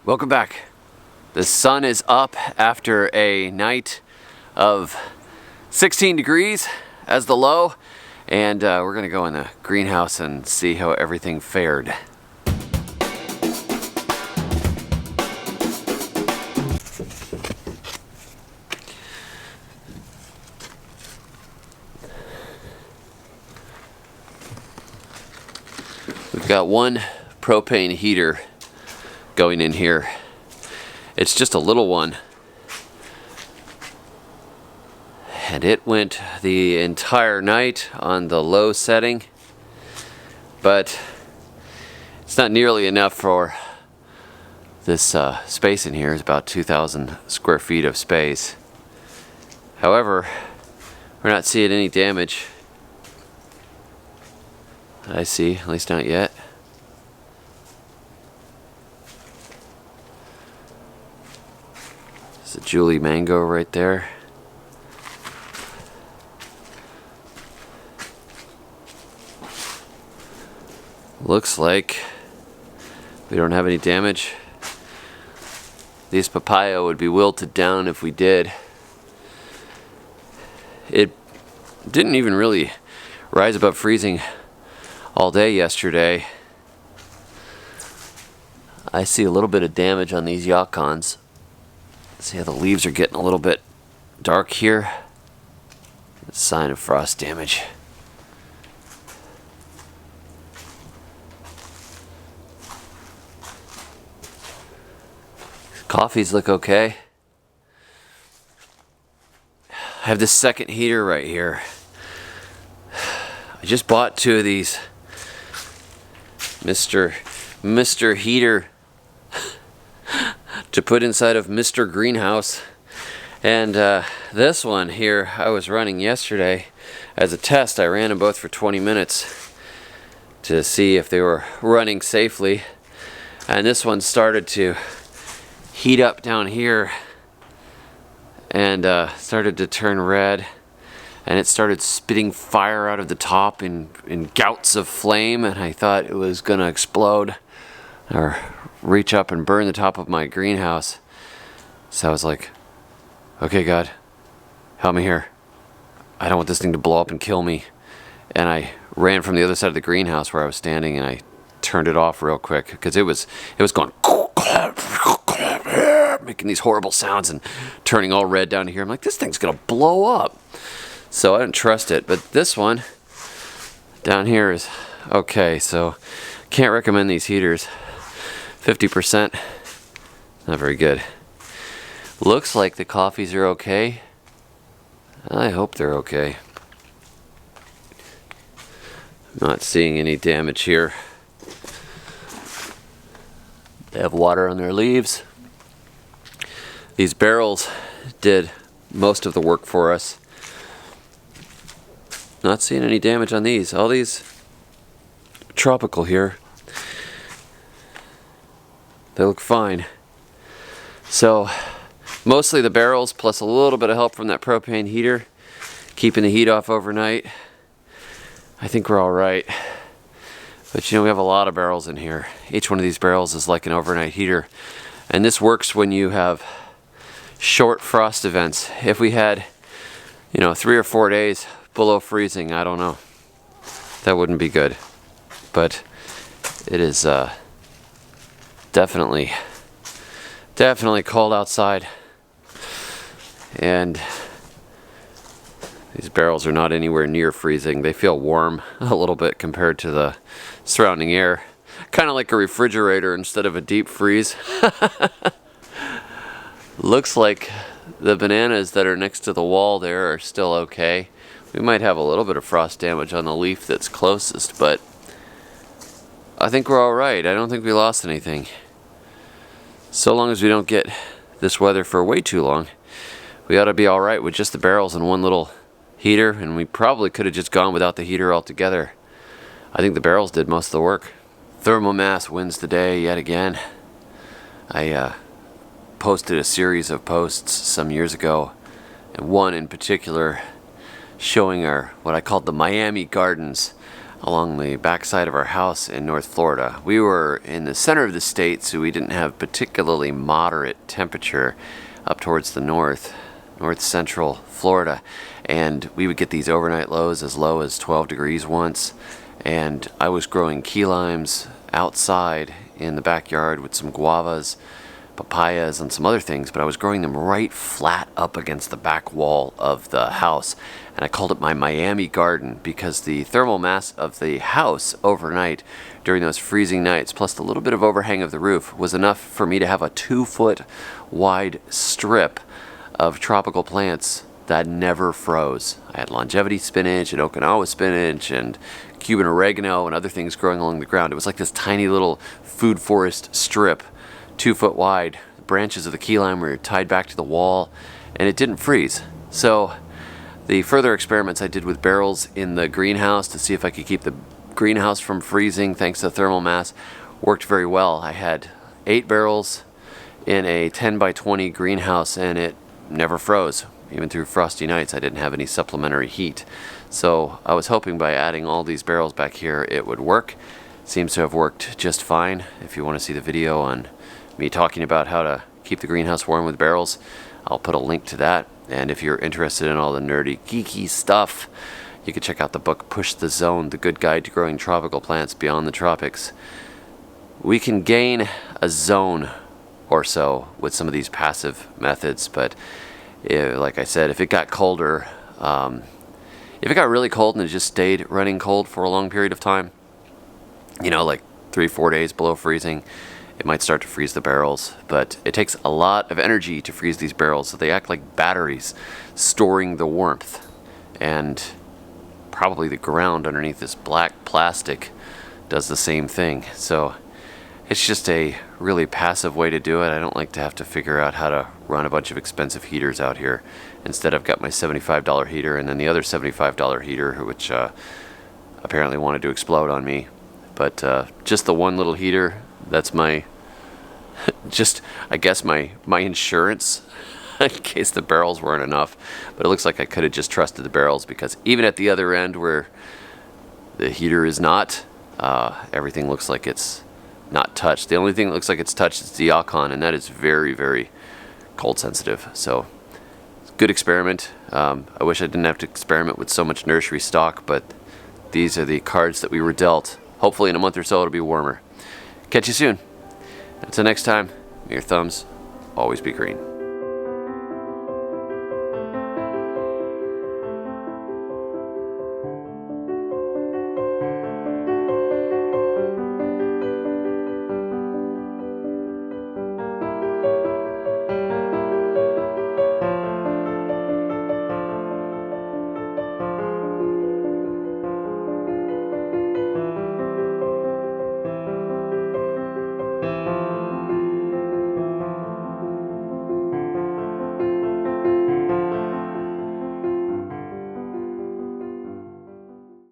Welcome back. The sun is up after a night of 16 degrees as the low, and we're gonna go in the greenhouse and see how everything fared. We've got one propane heater going in here. It's just a little one, and it went the entire night on the low setting, but it's not nearly enough for this space in here. It's about 2,000 square feet of space. However, we're not seeing any damage that I see, at least not yet. There's a Julie mango right there. Looks like we don't have any damage. This papaya would be wilted down if we did. It didn't even really rise above freezing all day yesterday. I see a little bit of damage on these yacons. See how the leaves are getting a little bit dark here? It's a sign of frost damage. Coffees look okay. I have this second heater right here. I just bought two of these Mr. Heater to put inside of Mr. Greenhouse, and this one here I was running yesterday as a test. I ran them both for 20 minutes to see if they were running safely, and this one started to heat up down here and started to turn red, and it started spitting fire out of the top in gouts of flame, and I thought it was gonna explode or reach up and burn the top of my greenhouse. So I was like, okay, God, help me here. I don't want this thing to blow up and kill me. And I ran from the other side of the greenhouse where I was standing, and I turned it off real quick because it was going making these horrible sounds and turning all red down here. I'm like, this thing's gonna blow up. So I didn't trust it, but this one down here is okay. So can't recommend these heaters. 50%, not very good. Looks like the coffees are okay. I hope they're okay. Not seeing any damage here. They have water on their leaves. These barrels did most of the work for us. Not seeing any damage on these. All these tropical here. They look fine. So mostly the barrels plus a little bit of help from that propane heater, keeping the heat off overnight. I think we're all right. But you know, we have a lot of barrels in here. Each one of these barrels is like an overnight heater. And this works when you have short frost events. If we had, 3 or 4 days below freezing, I don't know. That wouldn't be good. But it is definitely cold outside, and these barrels are not anywhere near freezing. They feel warm a little bit compared to the surrounding air, kind of like a refrigerator instead of a deep freeze. Looks like the bananas that are next to the wall there are still okay. We might have a little bit of frost damage on the leaf that's closest, but I think we're all right. I don't think we lost anything. So long as we don't get this weather for way too long, we ought to be all right with just the barrels and one little heater, and we probably could have just gone without the heater altogether. I think the barrels did most of the work. Thermomass wins the day yet again. I posted a series of posts some years ago, and one in particular showing what I called the Miami Gardens. along the backside of our house in North Florida. We were in the center of the state, so we didn't have particularly moderate temperature up towards the north central Florida, and we would get these overnight lows as low as 12 degrees once. And I was growing key limes outside in the backyard with some guavas, papayas, and some other things, but I was growing them right flat up against the back wall of the house, and I called it my Miami garden because the thermal mass of the house overnight during those freezing nights, plus the little bit of overhang of the roof, was enough for me to have a 2-foot wide strip of tropical plants that never froze. I had longevity spinach and Okinawa spinach and Cuban oregano and other things growing along the ground. It was like this tiny little food forest strip, 2 foot wide. The branches of the key lime were tied back to the wall, and it didn't freeze. So the further experiments I did with barrels in the greenhouse to see if I could keep the greenhouse from freezing thanks to thermal mass worked very well. I had 8 barrels in a 10 by 20 greenhouse, and it never froze. Even through frosty nights, I didn't have any supplementary heat. So I was hoping by adding all these barrels back here it would work. Seems to have worked just fine. If you want to see the video on me talking about how to keep the greenhouse warm with barrels, I'll put a link to that. And if you're interested in all the nerdy, geeky stuff, you can check out the book Push the Zone, The Good Guide to Growing Tropical Plants Beyond the Tropics. We can gain a zone or so with some of these passive methods, but like I said, if it got colder, if it got really cold and it just stayed running cold for a long period of time, you know, like 3-4 days below freezing, it might start to freeze the barrels. But it takes a lot of energy to freeze these barrels, so they act like batteries storing the warmth. And probably the ground underneath this black plastic does the same thing. So it's just a really passive way to do it. I don't like to have to figure out how to run a bunch of expensive heaters out here. Instead, I've got my $75 heater and then the other $75 heater, which apparently wanted to explode on me. But just the one little heater, that's my, I guess my insurance in case the barrels weren't enough. But it looks like I could have just trusted the barrels, because even at the other end where the heater is not, everything looks like it's not touched. The only thing that looks like it's touched is the Yacon, and that is very, very cold sensitive. So good experiment. I wish I didn't have to experiment with so much nursery stock, but these are the cards that we were dealt. Hopefully in a month or so it'll be warmer. Catch you soon. Until next time, may your thumbs always be green.